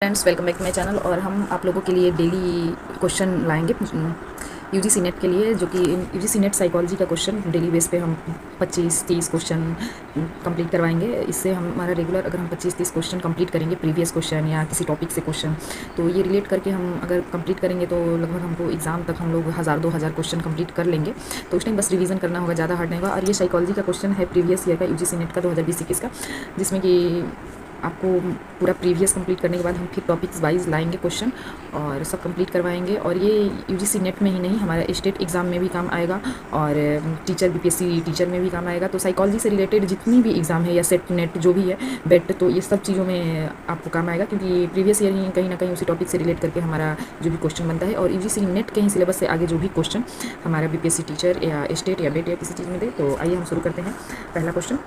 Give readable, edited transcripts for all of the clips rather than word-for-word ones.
Friends, welcome back to my channel. और हम आप लोगों के लिए डेली क्वेश्चन लाएंगे यूजीसी नेट के लिए, जो कि यूजीसी नेट साइकोलॉजी का क्वेश्चन डेली बेस पे हम 25-30 क्वेश्चन कंप्लीट करवाएंगे। इससे हमारा रेगुलर अगर हम 25-30 क्वेश्चन कंप्लीट करेंगे, प्रीवियस क्वेश्चन या किसी टॉपिक से क्वेश्चन, तो ये रिलेट करके हम अगर कंप्लीट करेंगे तो लगभग हमको एग्जाम तक हम लोग 1000-2000 क्वेश्चन कंप्लीट कर लेंगे। तो उस टाइम बस रिवीजन करना होगा, ज़्यादा हार्ड नहीं होगा। और ये साइकोलॉजी का क्वेश्चन है प्रीवियस ईयर का, यूजीसी नेट का 2020-21 का, जिसमें कि आपको पूरा प्रीवियस कंप्लीट करने के बाद हम फिर टॉपिक्स वाइज लाएंगे क्वेश्चन और सब कंप्लीट करवाएंगे। और ये यूजीसी नेट में ही नहीं, हमारा स्टेट एग्ज़ाम में भी काम आएगा और टीचर बीपीएससी टीचर में भी काम आएगा। तो साइकोलॉजी से रिलेटेड जितनी भी एग्ज़ाम है या सेट नेट जो भी है बेट, तो ये सब चीज़ों में आपको काम आएगा, क्योंकि प्रीवियस ईयर ही कहीं ना कहीं उसी टॉपिक से रिलेट करके हमारा जो भी क्वेश्चन बनता है। और यूजीसी नेट के ही सिलेबस से आगे जो भी क्वेश्चन हमारा बीपीएससी टीचर या स्टेट या बेट या किसी चीज़ में दे। तो आइए हम शुरू करते हैं। पहला क्वेश्चन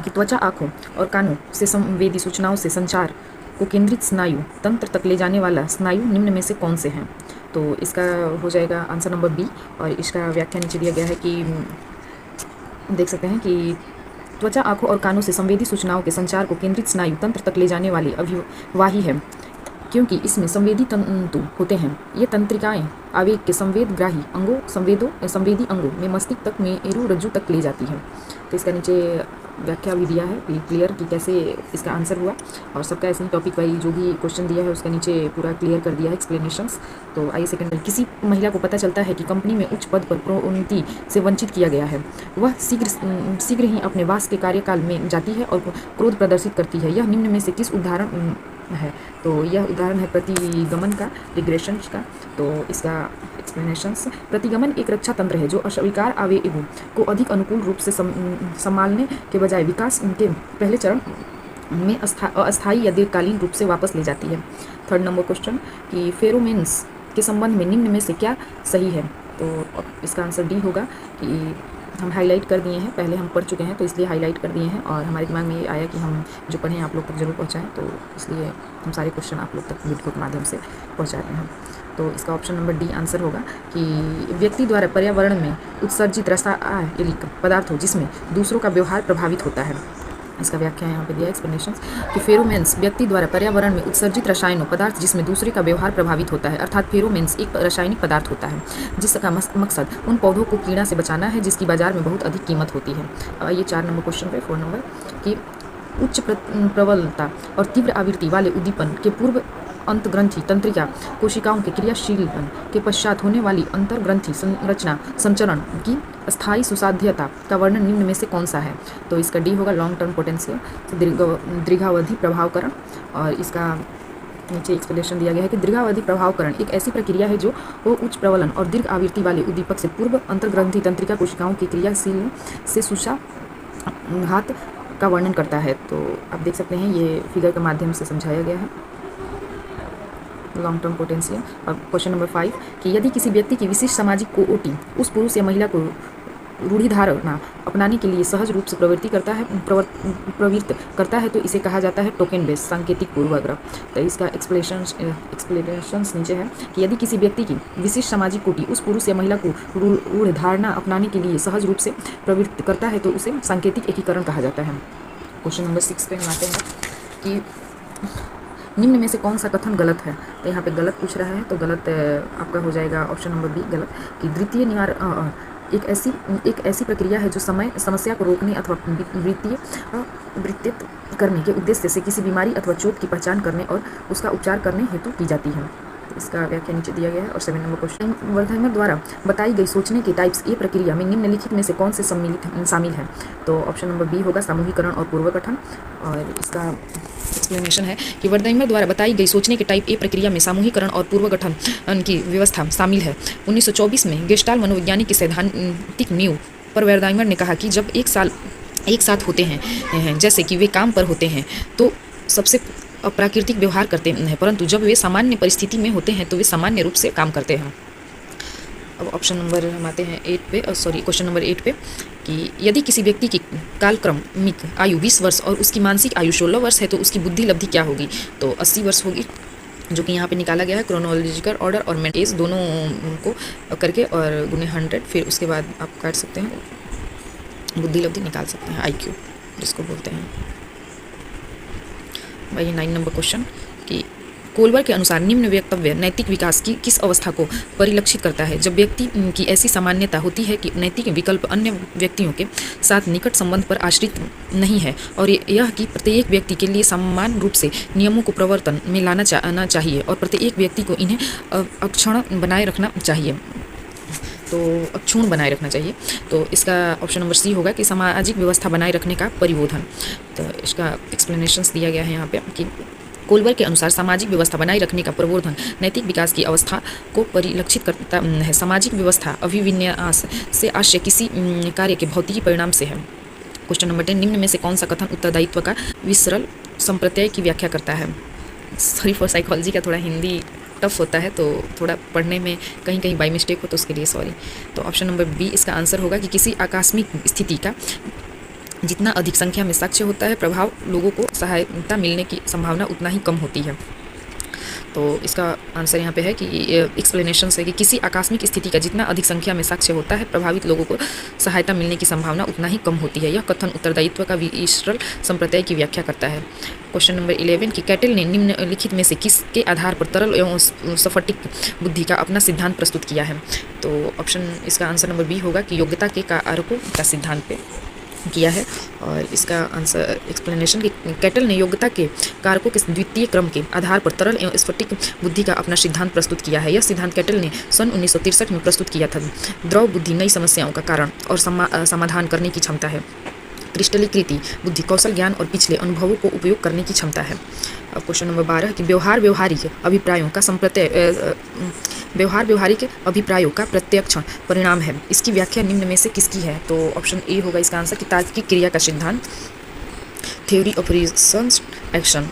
कि त्वचा, आँखों और कानों से संवेदी सूचनाओं से संचार को केंद्रित स्नायु तंत्र तक ले जाने वाला स्नायु निम्न में से कौन से हैं? तो इसका हो जाएगा आंसर नंबर बी। और इसका व्याख्या नीचे दिया गया है कि देख सकते हैं कि त्वचा, आँखों और कानों से संवेदी सूचनाओं के संचार को केंद्रित स्नायु तंत्र तक ले जाने वाली अभिवाही है, क्योंकि इसमें संवेदी तंतु होते हैं। ये तंत्रिकाएं आवेग के संवेदग्राही अंगों संवेदी अंगों में मस्तिष्क तक मेरु रज्जु तक ले जाती है। तो इसका नीचे व्याख्या भी दिया है क्लियर कि कैसे इसका आंसर हुआ, और सबका ऐसे ही टॉपिक वाइज जो भी क्वेश्चन दिया है उसका नीचे पूरा क्लियर कर दिया है एक्सप्लेनेशंस। तो आइए सेकंड, किसी महिला को पता चलता है कि कंपनी में उच्च पद पर प्रोन्नति से वंचित किया गया है, वह शीघ्र ही अपने वास के कार्यकाल में जाती है और क्रोध प्रदर्शित करती है। यह निम्न में से किस उदाहरण है? तो यह उदाहरण है प्रतिगमन का, रिग्रेशंस का। तो इसका एक्सप्लेनेशंस, प्रतिगमन एक रक्षा तंत्र है जो अस्वीकार आवेगों को अधिक अनुकूल रूप से संभालने के बजाय विकास के पहले चरण में अस्थायी या दीर्घकालीन रूप से वापस ले जाती है। थर्ड नंबर क्वेश्चन कि फेरोमेन्स के संबंध में निम्न में से क्या सही है? तो इसका आंसर डी होगा कि हम हाईलाइट कर दिए हैं, पहले हम पढ़ चुके हैं तो इसलिए हाईलाइट कर दिए हैं, और हमारे दिमाग में ये आया कि हम जो पढ़ें आप लोग तक जरूर पहुंचाएं, तो इसलिए हम सारे क्वेश्चन आप लोग तक वीडियो के माध्यम से पहुंचाते हैं। तो इसका ऑप्शन नंबर डी आंसर होगा कि व्यक्ति द्वारा पर्यावरण में उत्सर्जित रासायनिक पदार्थ हो जिसमें दूसरों का व्यवहार प्रभावित होता है। इसका व्याख्या यहाँ पे दिया एक्सप्लेनेशन कि फेरोमेन्स व्यक्ति द्वारा पर्यावरण में उत्सर्जित रसायनों पदार्थ जिसमें दूसरे का व्यवहार प्रभावित होता है। अर्थात फेरोमेन्स एक रासायनिक पदार्थ होता है जिसका मकसद उन पौधों को कीड़ा से बचाना है जिसकी बाजार में बहुत अधिक कीमत होती है। ये 4 नंबर क्वेश्चन पे 4 नंबर कि उच्च प्रबलता और तीव्र आवृत्ति वाले उद्दीपन के पूर्व अंतग्रंथि तंत्रिका कोशिकाओं के क्रियाशीलन के पश्चात होने वाली अंतर्ग्रंथि संरचना संचरण की अस्थायी सुसाध्यता का वर्णन निम्न में से कौन सा है? तो इसका डी होगा, लॉन्ग टर्म पोटेंशियल, दीर्घावधि प्रभावकरण। और इसका नीचे एक्सप्लेनेशन दिया गया है कि दीर्घावधि प्रभावकरण एक ऐसी प्रक्रिया है जो उच्च प्रबलन और दीर्घ आवृत्ति वाले उद्दीपक से पूर्व अंतर्ग्रंथि तंत्रिका कोशिकाओं की क्रियाशील से सुसाघात का वर्णन करता है। तो आप देख सकते हैं ये फिगर के माध्यम से समझाया गया है, लॉन्ग टर्म पोटेंशियल। और क्वेश्चन नंबर 5 कि यदि किसी व्यक्ति की विशिष्ट सामाजिक कोटि उस पुरुष या महिला को रूढ़ि धारणा अपनाने के लिए सहज रूप से प्रवृत्त करता है तो इसे कहा जाता है टोकन बेस्ड सांकेतिक पूर्वाग्रह। तो इसका एक्सप्लेनेशंस नीचे है कि यदि किसी व्यक्ति की विशिष्ट सामाजिक कोटि उस पुरुष या महिला को रूढ़ धारणा अपनाने के लिए सहज रूप से प्रवृत्त करता है तो उसे सांकेतिक एकीकरण कहा जाता है। क्वेश्चन नंबर 6 पे हम आते हैं कि निम्न में से कौन सा कथन गलत है? तो यहाँ पे गलत पूछ रहा है, तो गलत आपका हो जाएगा ऑप्शन नंबर बी, गलत, कि द्वितीय निवारण एक ऐसी प्रक्रिया है जो समस्या को रोकने अथवा वित्तीय करने के उद्देश्य से किसी बीमारी अथवा चोट की पहचान करने और उसका उपचार करने हेतु की जाती है। इसका व्याख्या नीचे दिया गया है। और 7 नंबर क्वेश्चन, वर्धेमर द्वारा बताई गई सोचने के टाइप्स ए प्रक्रिया में निम्नलिखित में से कौन से शामिल है? तो ऑप्शन नंबर बी होगा, सामूहिकरण और पूर्वगठन। और इसका एक्सप्लेनेशन है कि वर्धेमर द्वारा बताई गई सोचने के टाइप ए प्रक्रिया में सामूहिकरण और पूर्वगठन की व्यवस्था शामिल है। 1924 में गेस्टाल मनोविज्ञानी की सैद्धांतिक नींव पर वर्धेमर ने कहा कि जब एक साथ होते हैं जैसे कि वे काम पर होते हैं तो सबसे अप्राकृतिक व्यवहार करते हैं, परंतु जब वे सामान्य परिस्थिति में होते हैं तो वे सामान्य रूप से काम करते हैं। अब ऑप्शन नंबर हम आते हैं 8 पे, क्वेश्चन नंबर 8 पे कि यदि किसी व्यक्ति की कालक्रमिक आयु 20 वर्ष और उसकी मानसिक आयु 16 वर्ष है तो उसकी बुद्धि लब्धि क्या होगी? तो 80 वर्ष होगी, जो कि यहाँ पे निकाला गया है क्रोनोलॉजिकल ऑर्डर और मेंटेज दोनों को करके और गुने 100, फिर उसके बाद आप काट सकते हैं, बुद्धि लब्धि निकाल सकते हैं, IQ जिसको बोलते हैं। भाई 9 नंबर क्वेश्चन कि कोलबर के अनुसार निम्न वक्तव्य नैतिक विकास की किस अवस्था को परिलक्षित करता है? जब व्यक्ति की ऐसी सामान्यता होती है कि नैतिक विकल्प अन्य व्यक्तियों के साथ निकट संबंध पर आश्रित नहीं है और यह कि प्रत्येक व्यक्ति के लिए समान रूप से नियमों को प्रवर्तन में लाना चाहिए और प्रत्येक व्यक्ति को इन्हें अक्षुण्ण बनाए रखना चाहिए। अक्षुण्ण बनाए रखना चाहिए। तो इसका ऑप्शन नंबर सी होगा कि सामाजिक व्यवस्था बनाए रखने का परिबोधन। तो इसका एक्सप्लेनेशंस दिया गया है यहाँ पे कि कोलबर के अनुसार सामाजिक व्यवस्था बनाए रखने का प्रबोधन नैतिक विकास की अवस्था को परिलक्षित करता है। सामाजिक व्यवस्था अभिविन्यास से आशय किसी कार्य के भौतिकी परिणाम से है। क्वेश्चन नंबर 10, निम्न में से कौन सा कथन उत्तरदायित्व का विसरल संप्रत्यय की व्याख्या करता है? सॉरी फॉर साइकोलॉजी का थोड़ा हिंदी टफ होता है, तो थोड़ा पढ़ने में कहीं कहीं बाई मिस्टेक हो तो उसके लिए सॉरी। तो ऑप्शन नंबर बी इसका आंसर होगा कि किसी आकस्मिक स्थिति का जितना अधिक संख्या में साक्ष्य होता है, प्रभाव लोगों को सहायता मिलने की संभावना उतना ही कम होती है। तो इसका आंसर यहाँ पे है कि एक्सप्लेनेशन है कि किसी आकस्मिक स्थिति का जितना अधिक संख्या में साक्ष्य होता है, प्रभावित लोगों को सहायता मिलने की संभावना उतना ही कम होती है। यह कथन उत्तरदायित्व का विसरल संप्रत्यय की व्याख्या करता है। क्वेश्चन नंबर 11 कि कैटल ने निम्नलिखित में से किसके आधार पर तरल एवं स्फटिक बुद्धि का अपना सिद्धांत प्रस्तुत किया है? तो ऑप्शन इसका आंसर नंबर बी होगा कि योग्यता के कारकों का सिद्धांत पे किया है। और इसका आंसर एक्सप्लेनेशन कि कैटल ने योग्यता के कारकों के द्वितीय क्रम के आधार पर तरल एवं स्फटिक बुद्धि का अपना सिद्धांत प्रस्तुत किया है। यह सिद्धांत कैटल ने सन 1963 में प्रस्तुत किया था। द्रव बुद्धि नई समस्याओं का कारण और समाधान करने की क्षमता है। क्रिस्टलीकृति बुद्धि कौशल ज्ञान और पिछले अनुभवों को उपयोग करने की क्षमता है। अब क्वेश्चन नंबर 12 कि व्यवहारिक अभिप्रायों का प्रत्यक्ष परिणाम है। इसकी व्याख्या निम्न में से किसकी है? तो ऑप्शन ए होगा इसका आंसर कि तार्किक क्रिया का सिद्धांत, थ्योरी ऑफ रीजन एक्शन।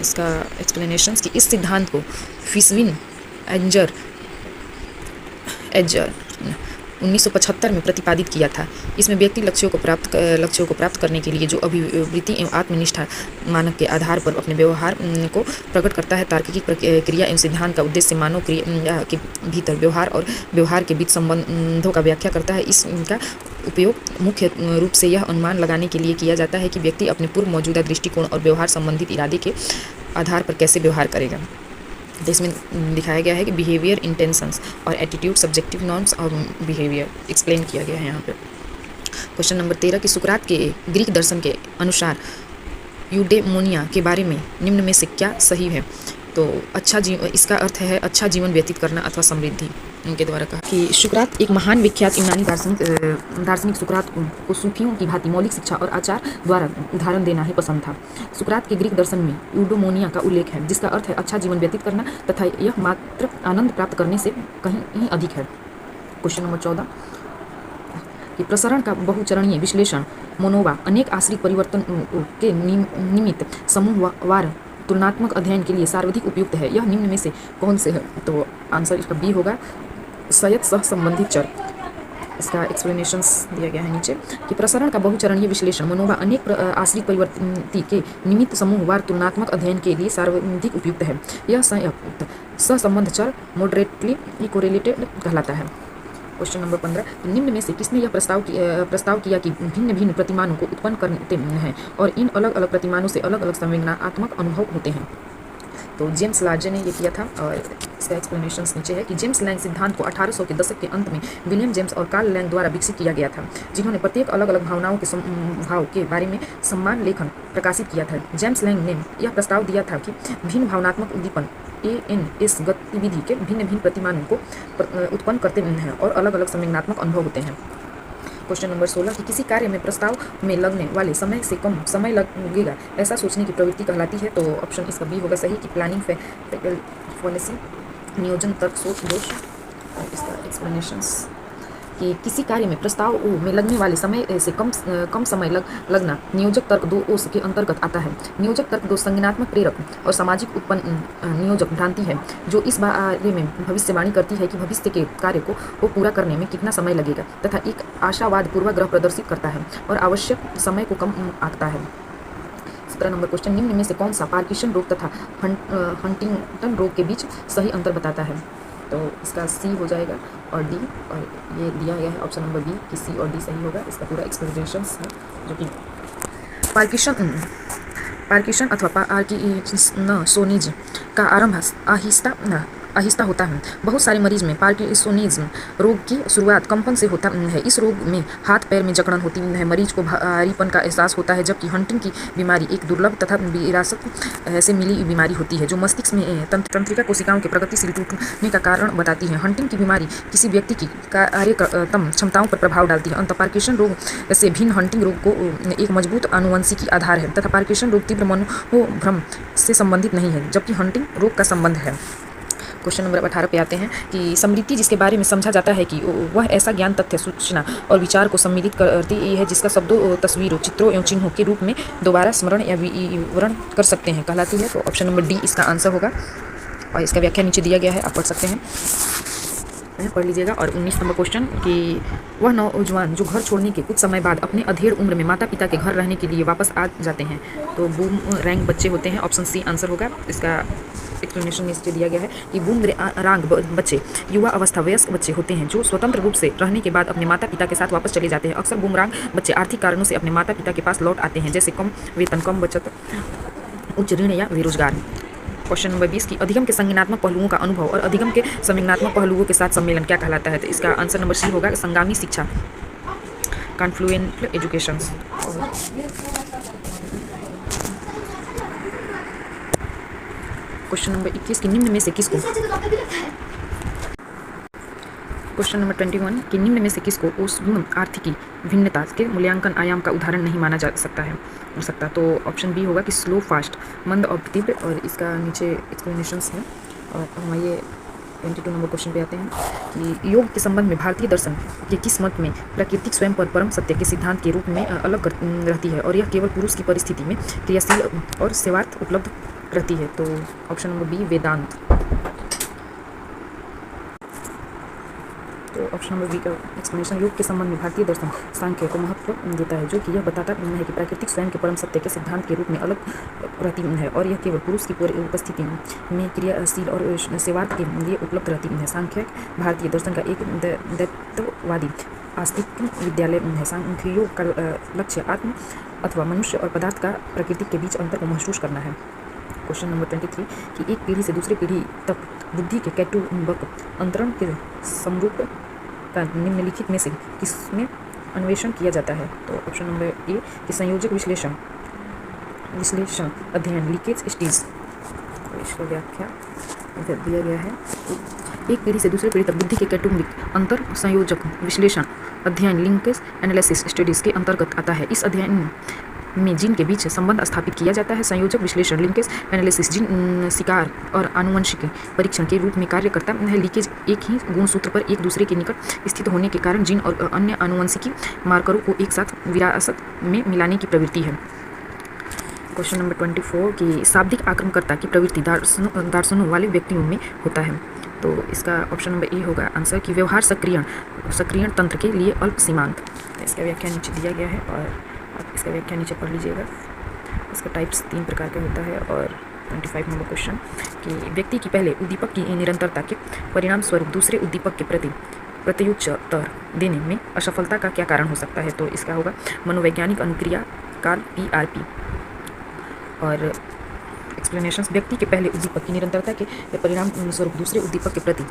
इसका एक्सप्लेनेशन कि इस सिद्धांत को फिशविन एंजर 1975 में प्रतिपादित किया था। इसमें व्यक्ति लक्ष्यों को प्राप्त करने के लिए जो अभिवृत्ति एवं आत्मनिष्ठा मानक के आधार पर अपने व्यवहार को प्रकट करता है। तार्किक क्रिया एवं सिद्धांत का उद्देश्य मानव क्रिया के भीतर व्यवहार और व्यवहार के बीच संबंधों का व्याख्या करता है। इसका उपयोग मुख्य रूप से यह अनुमान लगाने के लिए किया जाता है कि व्यक्ति अपने पूर्व मौजूदा दृष्टिकोण और व्यवहार संबंधित इरादे के आधार पर कैसे व्यवहार करेगा। तो इसमें दिखाया गया है कि बिहेवियर, इंटेंशंस और एटीट्यूड, सब्जेक्टिव नॉर्म्स और बिहेवियर एक्सप्लेन किया गया है यहाँ पे। क्वेश्चन नंबर 13 कि सुकरात के ग्रीक दर्शन के अनुसार यूडेमोनिया के बारे में निम्न में से क्या सही है? तो इसका अर्थ है अच्छा जीवन व्यतीत करना अथवा समृद्धि। उनके द्वारा कहा कि सुकरात एक महान विख्यात यूनानी दार्शनिक सुकरात को सूफियों की भांति मौलिक शिक्षा और आचार द्वारा उदाहरण देना ही पसंद था। सुकरात के ग्रीक दर्शन में यूडोमोनिया का उल्लेख है, जिसका अर्थ है अच्छा जीवन व्यतीत करना तथा यह मात्र आनंद प्राप्त करने से कहीं अधिक है। क्वेश्चन नंबर 14 कि प्रसरण का बहुचरणीय विश्लेषण मोनोवा अनेक आश्रित परिवर्तन के निमित्त समूहवार तुलनात्मक अध्ययन के लिए सर्वाधिक उपयुक्त है। यह निम्न में से कौन से है? तो आंसर इसका बी होगा, संयत सह संबंधित चर। इसका एक्सप्लेनेशंस दिया गया है नीचे कि प्रसरण का बहुचरणीय विश्लेषण मनोवा अनेक आश्रित परिवर्ती के निमित्त समूहवार तुलनात्मक अध्ययन के लिए सर्वाधिक उपयुक्त है। यह संयुक्त सहसंबंध चर मॉडरेटली कोरिलेटेड कहलाता है। क्वेश्चन नंबर 15 निम्न में से किसने यह प्रस्ताव किया कि भिन्न भिन्न प्रतिमानों को उत्पन्न करते हैं और इन अलग अलग प्रतिमानों से अलग अलग संवेदनात्मक अनुभव होते हैं? तो जेम्स लार्जे ने ये किया था। और इसका एक्सप्लेनेशन नीचे है कि जेम्स लैंग सिद्धांत को 1800 के दशक के अंत में विलियम जेम्स और कार्ल लैंग द्वारा विकसित किया गया था, जिन्होंने प्रत्येक अलग अलग भावनाओं के स्वभाव के बारे में सम्मान लेखन प्रकाशित किया था। जेम्स लैंग ने यह प्रस्ताव दिया था कि भिन्न भावनात्मक उद्दीपन ANS गतिविधि के भिन्न भिन्न प्रतिमानों को उत्पन्न करते हैं और अलग अलग संवेदनात्मक अनुभव होते हैं। क्वेश्चन नंबर 16 कि किसी कार्य में प्रस्ताव में लगने वाले समय से कम समय लगेगा ऐसा सोचने की प्रवृत्ति कहलाती है? तो ऑप्शन इसका बी होगा सही कि प्लानिंग पॉलिसी, नियोजन, तर्क, सोच, दोष। इसका एक्सप्लेनेशंस कि किसी कार्य में प्रस्ताव में लगने वाले समय से कम समय लगना नियोजक तर्क 2 के अंतर्गत आता है। नियोजक तर्क 2 संज्ञानात्मक प्रेरक और सामाजिक उत्पन्न नियोजक भ्रांति है, जो इस बारे में भविष्यवाणी करती है कि भविष्य के कार्य को पूरा करने में कितना समय लगेगा तथा एक आशावाद पूर्वाग्रह प्रदर्शित करता है और आवश्यक समय को कम आंकता है। 17 नंबर क्वेश्चन निम्न में से कौन सा पार्किंसन रोग तथा हंटिंगटन रोग के बीच सही अंतर बताता है? तो इसका सी हो जाएगा और डी, और ये दिया गया है ऑप्शन नंबर बी कि सी और डी सही होगा। इसका पूरा एक्सप्लेनेशन है जो कि पार्किंसन अथवा पार्किंसोनिज्म का आरंभ आहिस्ता होता है। बहुत सारे मरीज में पार्किंसोनिज्म रोग की शुरुआत कंपन से होता है। इस रोग में हाथ पैर में जकड़न होती है, मरीज को भारीपन का एहसास होता है, जबकि हंटिंग की बीमारी एक दुर्लभ तथा विरासत से मिली बीमारी होती है जो मस्तिष्क में तंत्रिका कोशिकाओं के प्रगतिशील टूटने का कारण बताती है। हंटिंग की बीमारी किसी व्यक्ति की कार्यक्षम क्षमताओं पर प्रभाव डालती है। अंततः पार्किंसन रोग से भिन्न हंटिंग रोग को एक मजबूत आनुवंशिकी आधार है तथा पार्किंसन रोग तीव्र मनोभ्रम से संबंधित नहीं है, जबकि हंटिंग रोग का संबंध है। क्वेश्चन नंबर 18 पे आते हैं कि स्मृति जिसके बारे में समझा जाता है कि वह ऐसा ज्ञान, तथ्य, सूचना और विचार को सम्मिलित करती है जिसका शब्दों, तस्वीरों, चित्रों एवं चिन्हों के रूप में दोबारा स्मरण या विवरण कर सकते हैं, कहलाती है। तो ऑप्शन नंबर डी इसका आंसर होगा और इसका व्याख्या नीचे दिया गया है, आप पढ़ सकते हैं, पढ़ लीजिएगा। और 19 नंबर क्वेश्चन कि वह नौजवान जो घर छोड़ने के कुछ समय बाद अपने अधेड़ उम्र में माता पिता के घर रहने के लिए वापस आ जाते हैं, तो बूम रैंक बच्चे होते हैं। ऑप्शन सी आंसर होगा। इसका एक्सप्लेनेशन नीचे दिया गया है कि बूम रैंक बच्चे युवा अवस्था वयस्क बच्चे होते हैं जो स्वतंत्र रूप से रहने के बाद अपने माता पिता के साथ वापस चले जाते हैं। अक्सर बूम रैंक बच्चे आर्थिक कारणों से अपने माता पिता के पास लौट आते हैं, जैसे कम वेतन, कम बचत, उच्च ऋण या बेरोजगार। क्वेश्चन नंबर 20 की अधिगम के संज्ञानात्मक पहलुओं का अनुभव और अधिगम के संज्ञानात्मक पहलुओं के साथ सम्मेलन क्या कहलाता है? तो इसका आंसर नंबर सी होगा, संगामी शिक्षा, कॉन्फ्लुएंट एजुकेशन। क्वेश्चन नंबर 21 की निम्न में से किसको क्वेश्चन नंबर 21 कि निम्न में से किसको ऊष्म आर्थिकी भिन्नता के मूल्यांकन आयाम का उदाहरण नहीं माना जा सकता तो ऑप्शन बी होगा कि स्लो फास्ट, मंद और तीव्र। और इसका नीचे एक्सप्लेनेशंस है। और हम ये 22 नंबर क्वेश्चन पे आते हैं कि योग के संबंध में भारतीय दर्शन के किस मत में प्रकृति स्वयं पर परम सत्य के सिद्धांत के रूप में अलग रहती है और यह केवल पुरुष की परिस्थिति में क्रियाशील और सेवार्थ उपलब्ध रहती है? तो ऑप्शन नंबर बी वेदांत। तो ऑप्शन नंबर बी का एक्सप्लेनेशन योग के संबंध में भारतीय दर्शन सांख्य को महत्व देता है, जो कि यह बताता है कि प्राकृतिक स्वयं के परम सत्य के सिद्धांत के रूप में अलग रहती है और यह केवल पुरुष की उपस्थिति में क्रियाशील और सेवार्थ के लिए उपलब्ध रहती है। सांख्य भारतीय दर्शन का एक दैवत्ववादी आस्तिक विद्यालय है। सांख्य योग का लक्ष्य आत्म अथवा मनुष्य और पदार्थ का प्रकृति के बीच अंतर को महसूस करना है। क्वेश्चन नंबर 23 कि एक पीढ़ी से दूसरी पीढ़ी तक बुद्धि के कैटुंबक अंतरण के समरूप का निम्नलिखित में से किसमें अन्वेषण किया जाता है? तो ऑप्शन नंबर ए कि संयोजक विश्लेषण अध्ययन, लीकेज स्टेज। तो इसका व्याख्या दिया गया है। एक पीढ़ी से दूसरी पीढ़ी तक बुद्धि के कैटुंबिक अंतर संयोजक विश्लेषण अध्ययन, लिंकेज एनालिसिस स्टडीज के अंतर्गत आता है। इस अध्ययन में जीन के बीच संबंध स्थापित किया जाता है। संयोजक विश्लेषण लिंकेज एनालिसिस जीन शिकार और आनुवंशिक परीक्षण के रूप में कार्य करता है। लीकेज एक ही गुणसूत्र पर एक दूसरे के निकट स्थित होने के कारण जीन और अन्य आनुवंशिकी मार्करों को एक साथ विरासत में मिलाने की प्रवृत्ति है। क्वेश्चन नंबर 24 की शाब्दिक आक्रमणकर्ता की प्रवृत्ति दार्शनों वाले व्यक्तियों में होता है। तो इसका ऑप्शन नंबर ए होगा आंसर कि व्यवहार सक्रियण तंत्र के लिए अल्प सीमांत। तो इसका व्याख्या नीचे दिया गया है और आप इसका व्याख्या नीचे पढ़ लीजिएगा। इसका टाइप्स 3 प्रकार का होता है। और 25 नंबर क्वेश्चन कि व्यक्ति की पहले उद्दीपक की निरंतरता के परिणाम स्वरूप दूसरे उद्दीपक के प्रति प्रत्युत्तर देने में असफलता का क्या कारण हो सकता है? तो इसका होगा मनोवैज्ञानिक अनुक्रिया काल PRP। और एक्सप्लेनेशंस व्यक्ति के पहले उद्दीपक की निरंतरता के परिणाम स्वरूप दूसरे उद्दीपक के प्रति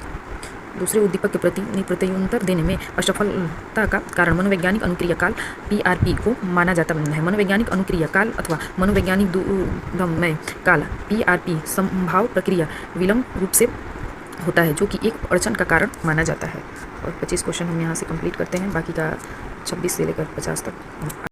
प्रत्युत्तर देने में असफलता का कारण मनोवैज्ञानिक अनुक्रिया काल PRP को माना जाता है। मनोवैज्ञानिक अनुक्रिया काल अथवा मनोवैज्ञानिक दूरदर्शी काल PRP संभाव प्रक्रिया विलंब रूप से होता है, जो कि एक अड़चन का कारण माना जाता है। और 25 क्वेश्चन हम यहाँ से कंप्लीट करते हैं, बाकी का 26 से लेकर 50 तक